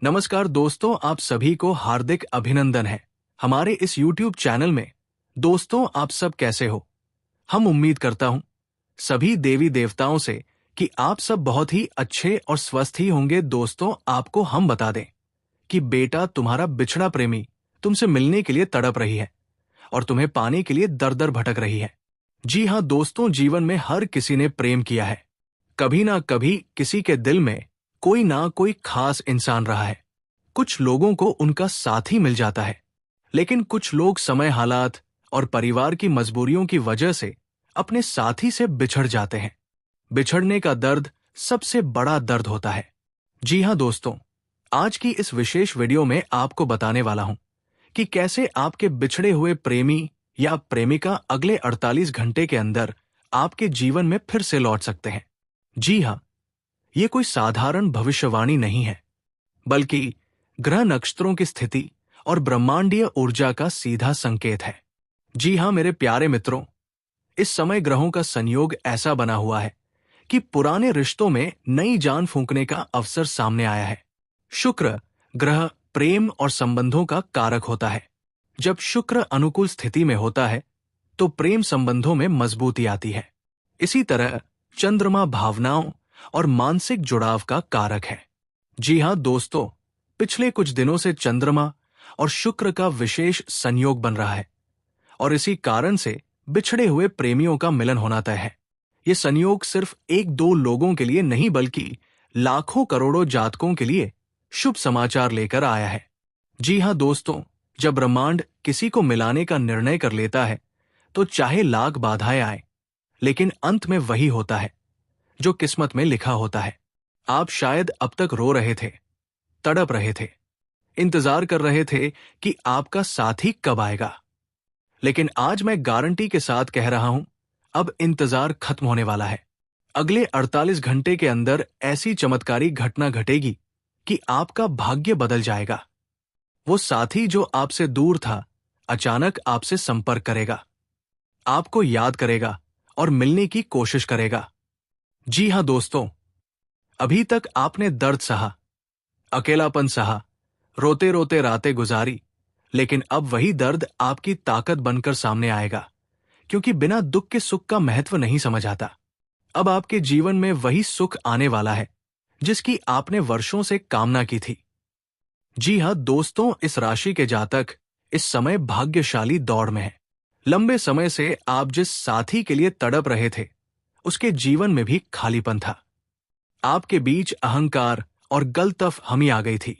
नमस्कार दोस्तों, आप सभी को हार्दिक अभिनंदन है हमारे इस YouTube चैनल में। दोस्तों, आप सब कैसे हो? हम उम्मीद करता हूं सभी देवी देवताओं से कि आप सब बहुत ही अच्छे और स्वस्थ ही होंगे। दोस्तों, आपको हम बता दें कि बेटा तुम्हारा बिछड़ा प्रेमी तुमसे मिलने के लिए तड़प रही है और तुम्हें पाने के लिए दर दर भटक रही है। जी हाँ दोस्तों, जीवन में हर किसी ने प्रेम किया है। कभी ना कभी किसी के दिल में कोई ना कोई खास इंसान रहा है। कुछ लोगों को उनका साथी मिल जाता है, लेकिन कुछ लोग समय, हालात और परिवार की मजबूरियों की वजह से अपने साथी से बिछड़ जाते हैं। बिछड़ने का दर्द सबसे बड़ा दर्द होता है। जी हाँ दोस्तों, आज की इस विशेष वीडियो में आपको बताने वाला हूं कि कैसे आपके बिछड़े हुए प्रेमी या प्रेमिका अगले 48 घंटे के अंदर आपके जीवन में फिर से लौट सकते हैं। जी हाँ, ये कोई साधारण भविष्यवाणी नहीं है, बल्कि ग्रह नक्षत्रों की स्थिति और ब्रह्मांडीय ऊर्जा का सीधा संकेत है। जी हाँ मेरे प्यारे मित्रों, इस समय ग्रहों का संयोग ऐसा बना हुआ है कि पुराने रिश्तों में नई जान फूंकने का अवसर सामने आया है। शुक्र ग्रह प्रेम और संबंधों का कारक होता है। जब शुक्र अनुकूल स्थिति में होता है तो प्रेम संबंधों में मजबूती आती है। इसी तरह चंद्रमा भावनाओं और मानसिक जुड़ाव का कारक है। जी हाँ दोस्तों, पिछले कुछ दिनों से चंद्रमा और शुक्र का विशेष संयोग बन रहा है और इसी कारण से बिछड़े हुए प्रेमियों का मिलन होना तय है। ये संयोग सिर्फ एक दो लोगों के लिए नहीं, बल्कि लाखों करोड़ों जातकों के लिए शुभ समाचार लेकर आया है। जी हाँ दोस्तों, जब ब्रह्मांड किसी को मिलाने का निर्णय कर लेता है तो चाहे लाख बाधाएं आए, लेकिन अंत में वही होता है जो किस्मत में लिखा होता है। आप शायद अब तक रो रहे थे, तड़प रहे थे, इंतजार कर रहे थे कि आपका साथी कब आएगा, लेकिन आज मैं गारंटी के साथ कह रहा हूं, अब इंतजार खत्म होने वाला है। अगले 48 घंटे के अंदर ऐसी चमत्कारी घटना घटेगी कि आपका भाग्य बदल जाएगा। वो साथी जो आपसे दूर था अचानक आपसे संपर्क करेगा, आपको याद करेगा और मिलने की कोशिश करेगा। जी हां दोस्तों, अभी तक आपने दर्द सहा, अकेलापन सहा, रोते रोते रातें गुजारी, लेकिन अब वही दर्द आपकी ताकत बनकर सामने आएगा, क्योंकि बिना दुख के सुख का महत्व नहीं समझ आता। अब आपके जीवन में वही सुख आने वाला है जिसकी आपने वर्षों से कामना की थी। जी हां दोस्तों, इस राशि के जातक इस समय भाग्यशाली दौड़ में है। लंबे समय से आप जिस साथी के लिए तड़प रहे थे उसके जीवन में भी खालीपन था। आपके बीच अहंकार और गलतफहमी आ गई थी,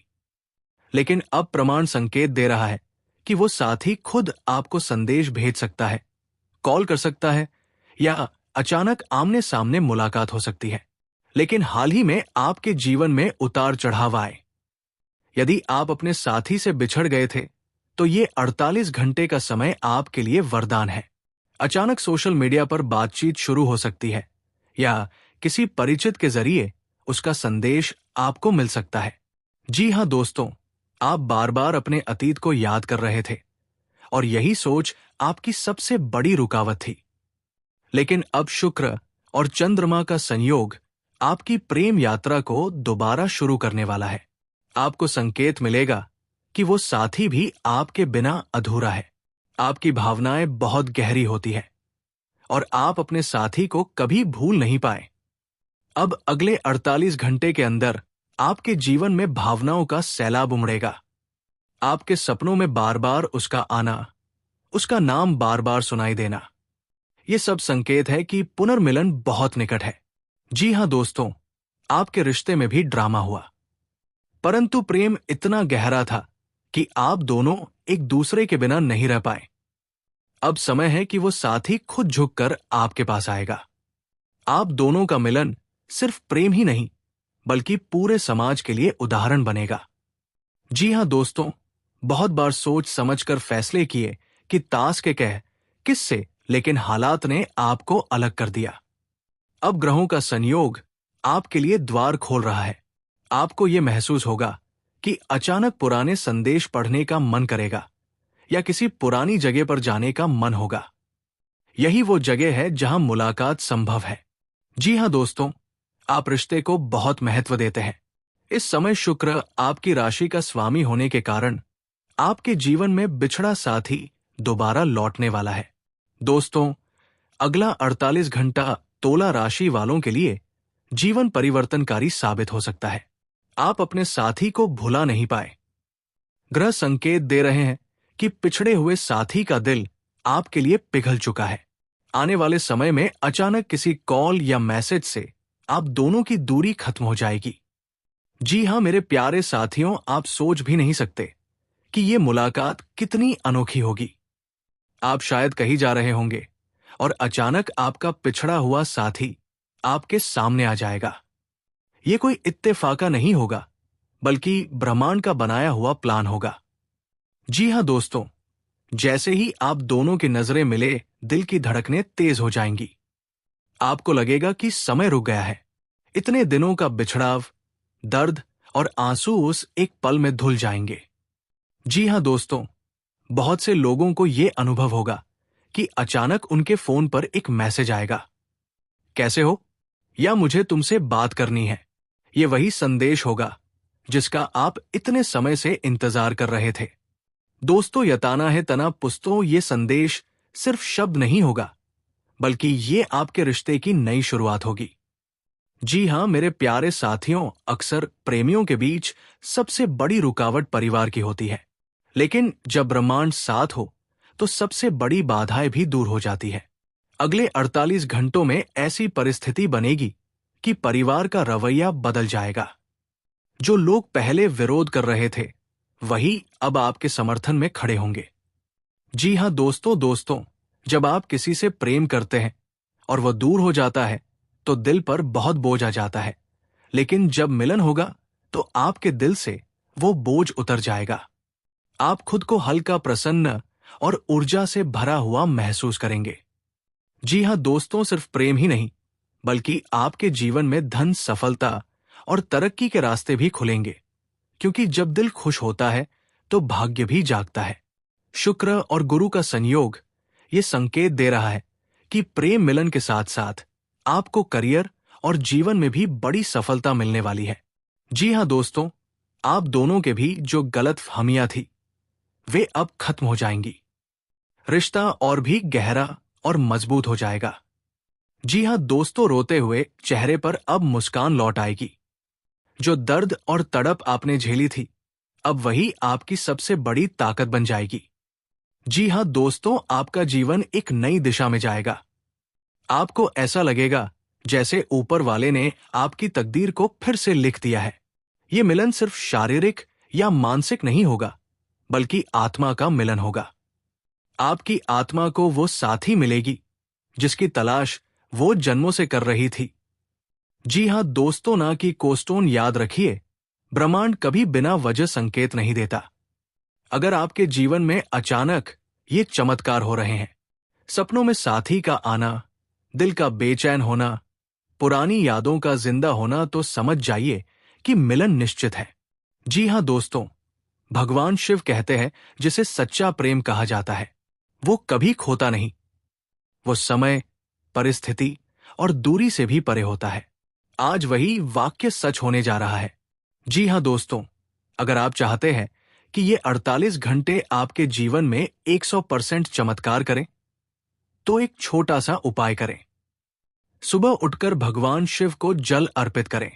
लेकिन अब प्रमाण संकेत दे रहा है कि वो साथी खुद आपको संदेश भेज सकता है, कॉल कर सकता है या अचानक आमने सामने मुलाकात हो सकती है। लेकिन हाल ही में आपके जीवन में उतार चढ़ाव आए। यदि आप अपने साथी से बिछड़ गए थे तो ये 48 घंटे का समय आपके लिए वरदान है। अचानक सोशल मीडिया पर बातचीत शुरू हो सकती है या किसी परिचित के जरिए उसका संदेश आपको मिल सकता है। जी हां दोस्तों, आप बार बार अपने अतीत को याद कर रहे थे और यही सोच आपकी सबसे बड़ी रुकावट थी। लेकिन अब शुक्र और चंद्रमा का संयोग आपकी प्रेम यात्रा को दोबारा शुरू करने वाला है। आपको संकेत मिलेगा कि वो साथी भी आपके बिना अधूरा है। आपकी भावनाएं बहुत गहरी होती है और आप अपने साथी को कभी भूल नहीं पाए। अब अगले 48 घंटे के अंदर आपके जीवन में भावनाओं का सैलाब उमड़ेगा। आपके सपनों में बार बार उसका आना, उसका नाम बार बार सुनाई देना, ये सब संकेत है कि पुनर्मिलन बहुत निकट है। जी हां दोस्तों, आपके रिश्ते में भी ड्रामा हुआ, परंतु प्रेम इतना गहरा था कि आप दोनों एक दूसरे के बिना नहीं रह पाए। अब समय है कि वो साथी खुद झुककर आपके पास आएगा। आप दोनों का मिलन सिर्फ प्रेम ही नहीं, बल्कि पूरे समाज के लिए उदाहरण बनेगा। जी हां दोस्तों, बहुत बार सोच समझकर फैसले किए कि ताश के कह किससे, लेकिन हालात ने आपको अलग कर दिया। अब ग्रहों का संयोग आपके लिए द्वार खोल रहा है। आपको यह महसूस होगा कि अचानक पुराने संदेश पढ़ने का मन करेगा या किसी पुरानी जगह पर जाने का मन होगा। यही वो जगह है जहां मुलाकात संभव है। जी हां दोस्तों, आप रिश्ते को बहुत महत्व देते हैं, इस समय शुक्र आपकी राशि का स्वामी होने के कारण आपके जीवन में बिछड़ा साथी दोबारा लौटने वाला है। दोस्तों, अगला 48 घंटा तुला राशि वालों के लिए जीवन परिवर्तनकारी साबित हो सकता है। आप अपने साथी को भुला नहीं पाए। ग्रह संकेत दे रहे हैं कि पिछड़े हुए साथी का दिल आपके लिए पिघल चुका है। आने वाले समय में अचानक किसी कॉल या मैसेज से आप दोनों की दूरी खत्म हो जाएगी। जी हां मेरे प्यारे साथियों, आप सोच भी नहीं सकते कि ये मुलाकात कितनी अनोखी होगी। आप शायद कहीं जा रहे होंगे और अचानक आपका पिछड़ा हुआ साथी आपके सामने आ जाएगा। ये कोई इत्तेफाका नहीं होगा, बल्कि ब्रह्मांड का बनाया हुआ प्लान होगा। जी हां दोस्तों, जैसे ही आप दोनों की नजरें मिले, दिल की धड़कनें तेज हो जाएंगी। आपको लगेगा कि समय रुक गया है। इतने दिनों का बिछड़ाव, दर्द और आंसू उस एक पल में धुल जाएंगे। जी हां दोस्तों, बहुत से लोगों को यह अनुभव होगा कि अचानक उनके फोन पर एक मैसेज आएगा, कैसे हो, या मुझे तुमसे बात करनी है। यह वही संदेश होगा जिसका आप इतने समय से इंतजार कर रहे थे। दोस्तों, यताना है तना पुस्तों, ये संदेश सिर्फ शब्द नहीं होगा, बल्कि ये आपके रिश्ते की नई शुरुआत होगी। जी हां मेरे प्यारे साथियों, अक्सर प्रेमियों के बीच सबसे बड़ी रुकावट परिवार की होती है। लेकिन जब ब्रह्मांड साथ हो तो सबसे बड़ी बाधाएं भी दूर हो जाती है। अगले 48 घंटों में ऐसी परिस्थिति बनेगी कि परिवार का रवैया बदल जाएगा। जो लोग पहले विरोध कर रहे थे, वही अब आपके समर्थन में खड़े होंगे। जी हां दोस्तों, जब आप किसी से प्रेम करते हैं और वह दूर हो जाता है तो दिल पर बहुत बोझ आ जाता है। लेकिन जब मिलन होगा तो आपके दिल से वो बोझ उतर जाएगा। आप खुद को हल्का, प्रसन्न और ऊर्जा से भरा हुआ महसूस करेंगे। जी हां दोस्तों, सिर्फ प्रेम ही नहीं, बल्कि आपके जीवन में धन, सफलता और तरक्की के रास्ते भी खुलेंगे। क्योंकि जब दिल खुश होता है तो भाग्य भी जागता है। शुक्र और गुरु का संयोग ये संकेत दे रहा है कि प्रेम मिलन के साथ साथ आपको करियर और जीवन में भी बड़ी सफलता मिलने वाली है। जी हां दोस्तों, आप दोनों के भी जो गलतफहमियां थी, वे अब खत्म हो जाएंगी। रिश्ता और भी गहरा और मजबूत हो जाएगा। जी हां दोस्तों, रोते हुए चेहरे पर अब मुस्कान लौट आएगी। जो दर्द और तड़प आपने झेली थी, अब वही आपकी सबसे बड़ी ताकत बन जाएगी। जी हां दोस्तों, आपका जीवन एक नई दिशा में जाएगा। आपको ऐसा लगेगा जैसे ऊपर वाले ने आपकी तकदीर को फिर से लिख दिया है। ये मिलन सिर्फ शारीरिक या मानसिक नहीं होगा, बल्कि आत्मा का मिलन होगा। आपकी आत्मा को वो साथी मिलेगी जिसकी तलाश वो जन्मों से कर रही थी। जी हां दोस्तों, ना कि कोस्टोन, याद रखिए, ब्रह्मांड कभी बिना वजह संकेत नहीं देता। अगर आपके जीवन में अचानक ये चमत्कार हो रहे हैं, सपनों में साथी का आना, दिल का बेचैन होना, पुरानी यादों का जिंदा होना, तो समझ जाइए कि मिलन निश्चित है। जी हां दोस्तों, भगवान शिव कहते हैं जिसे सच्चा प्रेम कहा जाता है, वो कभी खोता नहीं। वो समय, परिस्थिति और दूरी से भी परे होता है। आज वही वाक्य सच होने जा रहा है। जी हां दोस्तों, अगर आप चाहते हैं कि ये 48 घंटे आपके जीवन में 100% चमत्कार करें, तो एक छोटा सा उपाय करें। सुबह उठकर भगवान शिव को जल अर्पित करें।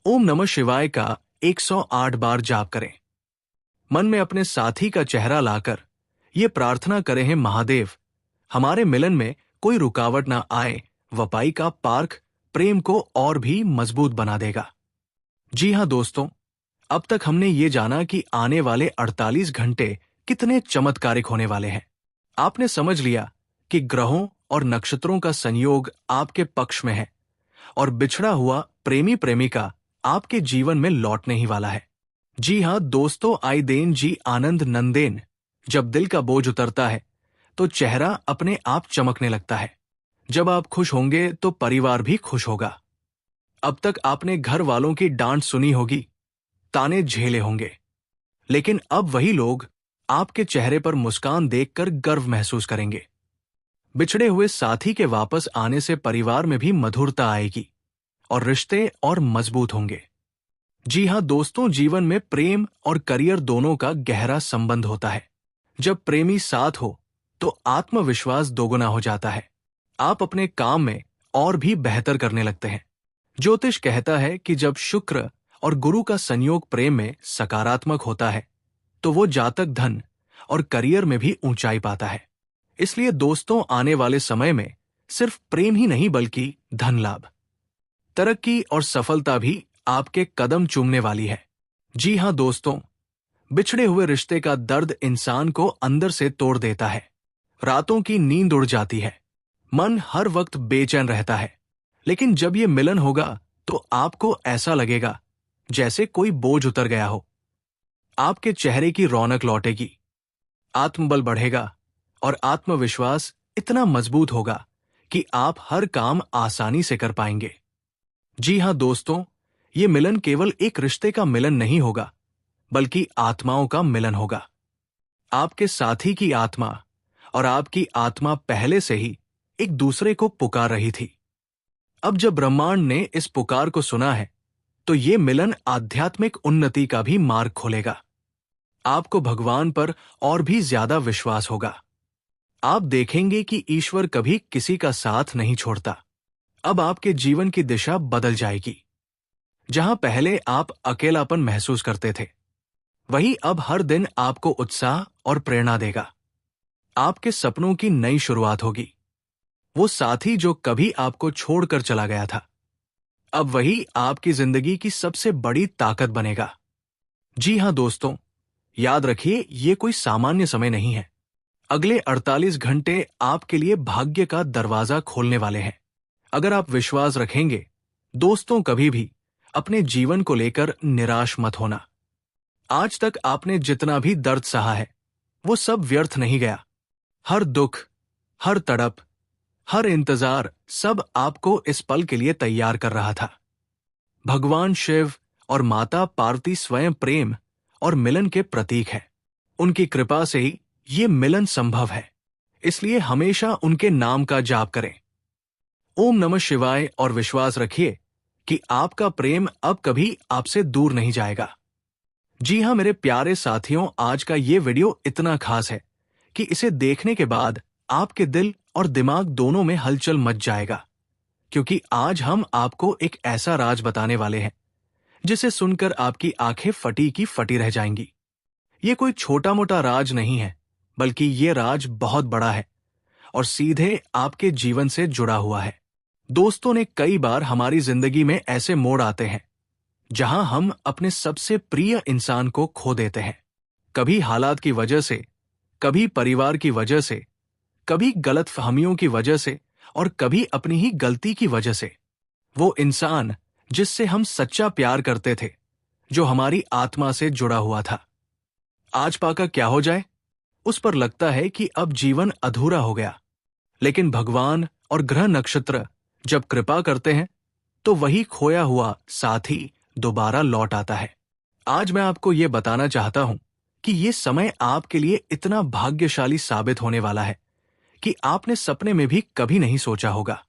ओम नमः शिवाय का 108 बार जाप करें। मन में अपने साथी का चेहरा लाकर ये प्रार्थना करें, हे महादेव, हमारे मिलन में कोई रुकावट ना आए। वपाई का पार्क प्रेम को और भी मजबूत बना देगा। जी हां दोस्तों, अब तक हमने ये जाना कि आने वाले 48 घंटे कितने चमत्कारिक होने वाले हैं। आपने समझ लिया कि ग्रहों और नक्षत्रों का संयोग आपके पक्ष में है और बिछड़ा हुआ प्रेमी प्रेमिका आपके जीवन में लौटने ही वाला है। जी हां दोस्तों, आई देन जी आनंद नंदेन। जब दिल का बोझ उतरता है तो चेहरा अपने आप चमकने लगता है। जब आप खुश होंगे तो परिवार भी खुश होगा। अब तक आपने घर वालों की डांट सुनी होगी, ताने झेले होंगे, लेकिन अब वही लोग आपके चेहरे पर मुस्कान देखकर गर्व महसूस करेंगे। बिछड़े हुए साथी के वापस आने से परिवार में भी मधुरता आएगी और रिश्ते और मजबूत होंगे। जी हाँ दोस्तों, जीवन में प्रेम और करियर दोनों का गहरा संबंध होता है। जब प्रेमी साथ हो तो आत्मविश्वास दोगुना हो जाता है। आप अपने काम में और भी बेहतर करने लगते हैं। ज्योतिष कहता है कि जब शुक्र और गुरु का संयोग प्रेम में सकारात्मक होता है तो वो जातक धन और करियर में भी ऊंचाई पाता है। इसलिए दोस्तों, आने वाले समय में सिर्फ प्रेम ही नहीं बल्कि धन लाभ, तरक्की और सफलता भी आपके कदम चूमने वाली है। जी हाँ दोस्तों, बिछड़े हुए रिश्ते का दर्द इंसान को अंदर से तोड़ देता है। रातों की नींद उड़ जाती है, मन हर वक्त बेचैन रहता है। लेकिन जब ये मिलन होगा तो आपको ऐसा लगेगा जैसे कोई बोझ उतर गया हो। आपके चेहरे की रौनक लौटेगी, आत्मबल बढ़ेगा और आत्मविश्वास इतना मजबूत होगा कि आप हर काम आसानी से कर पाएंगे। जी हाँ दोस्तों, ये मिलन केवल एक रिश्ते का मिलन नहीं होगा बल्कि आत्माओं का मिलन होगा। आपके साथी की आत्मा और आपकी आत्मा पहले से ही एक दूसरे को पुकार रही थी। अब जब ब्रह्मांड ने इस पुकार को सुना है तो ये मिलन आध्यात्मिक उन्नति का भी मार्ग खोलेगा। आपको भगवान पर और भी ज्यादा विश्वास होगा। आप देखेंगे कि ईश्वर कभी किसी का साथ नहीं छोड़ता। अब आपके जीवन की दिशा बदल जाएगी। जहां पहले आप अकेलापन महसूस करते थे, वही अब हर दिन आपको उत्साह और प्रेरणा देगा। आपके सपनों की नई शुरुआत होगी। वो साथी जो कभी आपको छोड़कर चला गया था, अब वही आपकी जिंदगी की सबसे बड़ी ताकत बनेगा। जी हां दोस्तों, याद रखिए, ये कोई सामान्य समय नहीं है। अगले 48 घंटे आपके लिए भाग्य का दरवाजा खोलने वाले हैं। अगर आप विश्वास रखेंगे दोस्तों, कभी भी अपने जीवन को लेकर निराश मत होना। आज तक आपने जितना भी दर्द सहा है वो सब व्यर्थ नहीं गया। हर दुख, हर तड़प, हर इंतजार सब आपको इस पल के लिए तैयार कर रहा था। भगवान शिव और माता पार्वती स्वयं प्रेम और मिलन के प्रतीक है। उनकी कृपा से ही ये मिलन संभव है। इसलिए हमेशा उनके नाम का जाप करें, ओम नमः शिवाय, और विश्वास रखिए कि आपका प्रेम अब कभी आपसे दूर नहीं जाएगा। जी हां मेरे प्यारे साथियों, आज का ये वीडियो इतना खास है कि इसे देखने के बाद आपके दिल और दिमाग दोनों में हलचल मच जाएगा, क्योंकि आज हम आपको एक ऐसा राज बताने वाले हैं जिसे सुनकर आपकी आंखें फटी की फटी रह जाएंगी। ये कोई छोटा मोटा राज नहीं है, बल्कि ये राज बहुत बड़ा है और सीधे आपके जीवन से जुड़ा हुआ है। दोस्तों ने कई बार हमारी जिंदगी में ऐसे मोड़ आते हैं जहां हम अपने सबसे प्रिय इंसान को खो देते हैं। कभी हालात की वजह से, कभी परिवार की वजह से, कभी गलतफहमियों की वजह से और कभी अपनी ही गलती की वजह से। वो इंसान जिससे हम सच्चा प्यार करते थे, जो हमारी आत्मा से जुड़ा हुआ था, आज पाकर क्या हो जाए, उस पर लगता है कि अब जीवन अधूरा हो गया। लेकिन भगवान और ग्रह नक्षत्र जब कृपा करते हैं तो वही खोया हुआ साथी दोबारा लौट आता है। आज मैं आपको ये बताना चाहता हूं कि ये समय आपके लिए इतना भाग्यशाली साबित होने वाला है कि आपने सपने में भी कभी नहीं सोचा होगा।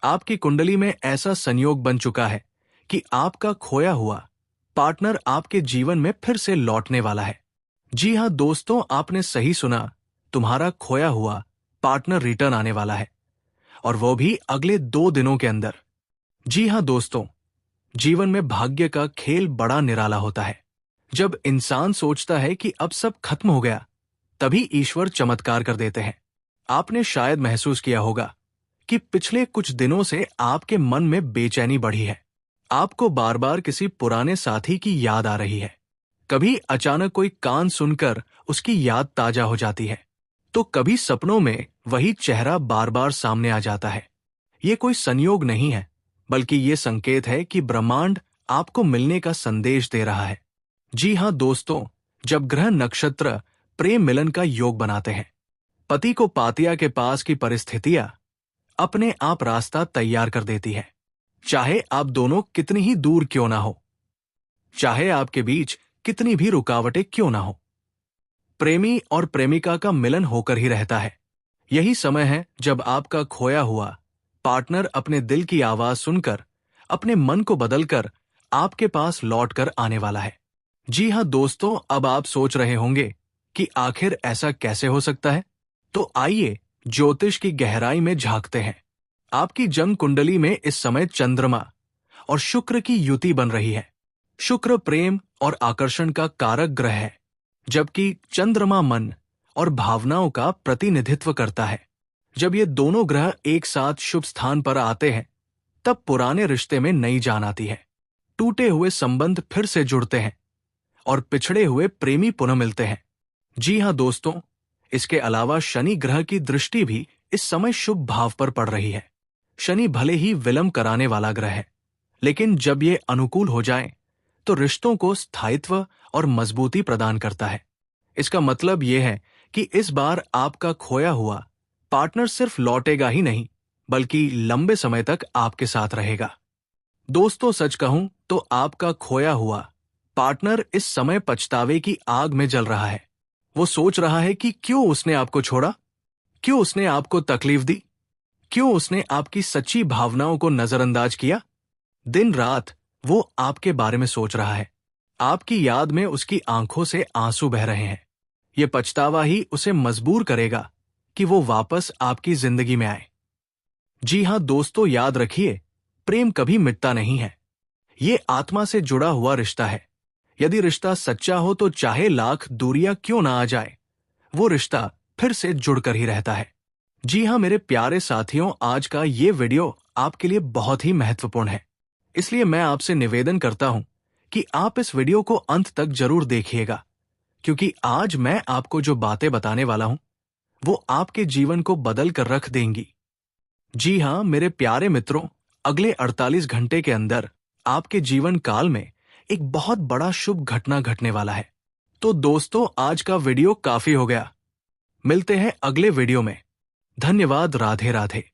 आपकी कुंडली में ऐसा संयोग बन चुका है कि आपका खोया हुआ पार्टनर आपके जीवन में फिर से लौटने वाला है। जी हां दोस्तों, आपने सही सुना, तुम्हारा खोया हुआ पार्टनर रिटर्न आने वाला है, और वो भी अगले 2 दिनों के अंदर। जी हां दोस्तों, जीवन में भाग्य का खेल बड़ा निराला होता है। जब इंसान सोचता है कि अब सब खत्म हो गया, तभी ईश्वर चमत्कार कर देते हैं। आपने शायद महसूस किया होगा कि पिछले कुछ दिनों से आपके मन में बेचैनी बढ़ी है। आपको बार बार किसी पुराने साथी की याद आ रही है। कभी अचानक कोई कान सुनकर उसकी याद ताजा हो जाती है, तो कभी सपनों में वही चेहरा बार बार सामने आ जाता है। ये कोई संयोग नहीं है, बल्कि ये संकेत है कि ब्रह्मांड आपको मिलने का संदेश दे रहा है। जी हां दोस्तों, जब ग्रह नक्षत्र प्रेम मिलन का योग बनाते हैं, पति को पातिया के पास की परिस्थितियां अपने आप रास्ता तैयार कर देती है। चाहे आप दोनों कितनी ही दूर क्यों ना हो, चाहे आपके बीच कितनी भी रुकावटें क्यों ना हो, प्रेमी और प्रेमिका का मिलन होकर ही रहता है। यही समय है जब आपका खोया हुआ पार्टनर अपने दिल की आवाज सुनकर, अपने मन को बदलकर आपके पास लौट कर आने वाला है। जी हाँ दोस्तों, अब आप सोच रहे होंगे कि आखिर ऐसा कैसे हो सकता है। तो आइए ज्योतिष की गहराई में झांकते हैं। आपकी जन्म कुंडली में इस समय चंद्रमा और शुक्र की युति बन रही है। शुक्र प्रेम और आकर्षण का कारक ग्रह है, जबकि चंद्रमा मन और भावनाओं का प्रतिनिधित्व करता है। जब ये दोनों ग्रह एक साथ शुभ स्थान पर आते हैं, तब पुराने रिश्ते में नई जान आती है। टूटे हुए संबंध फिर से जुड़ते हैं और पिछड़े हुए प्रेमी पुनः मिलते हैं। जी हाँ दोस्तों, इसके अलावा शनि ग्रह की दृष्टि भी इस समय शुभ भाव पर पड़ रही है। शनि भले ही विलंब कराने वाला ग्रह है, लेकिन जब ये अनुकूल हो जाए तो रिश्तों को स्थायित्व और मजबूती प्रदान करता है। इसका मतलब यह है कि इस बार आपका खोया हुआ पार्टनर सिर्फ लौटेगा ही नहीं, बल्कि लंबे समय तक आपके साथ रहेगा। दोस्तों सच कहूं तो आपका खोया हुआ पार्टनर इस समय पछतावे की आग में जल रहा है। वो सोच रहा है कि क्यों उसने आपको छोड़ा, क्यों उसने आपको तकलीफ दी, क्यों उसने आपकी सच्ची भावनाओं को नजरअंदाज किया। दिन रात वो आपके बारे में सोच रहा है। आपकी याद में उसकी आंखों से आंसू बह रहे हैं। ये पछतावा ही उसे मजबूर करेगा कि वो वापस आपकी जिंदगी में आए। जी हां दोस्तों, याद रखिए, प्रेम कभी मिटता नहीं है। ये आत्मा से जुड़ा हुआ रिश्ता है। यदि रिश्ता सच्चा हो तो चाहे लाख दूरियां क्यों ना आ जाए, वो रिश्ता फिर से जुड़कर ही रहता है। जी हां मेरे प्यारे साथियों, आज का ये वीडियो आपके लिए बहुत ही महत्वपूर्ण है। इसलिए मैं आपसे निवेदन करता हूं कि आप इस वीडियो को अंत तक जरूर देखिएगा, क्योंकि आज मैं आपको जो बातें बताने वाला हूं वो आपके जीवन को बदल कर रख देंगी। जी हां मेरे प्यारे मित्रों, अगले 48 घंटे के अंदर आपके जीवन काल में एक बहुत बड़ा शुभ घटना घटने वाला है। तो दोस्तों, आज का वीडियो काफी हो गया। मिलते हैं अगले वीडियो में। धन्यवाद। राधे राधे।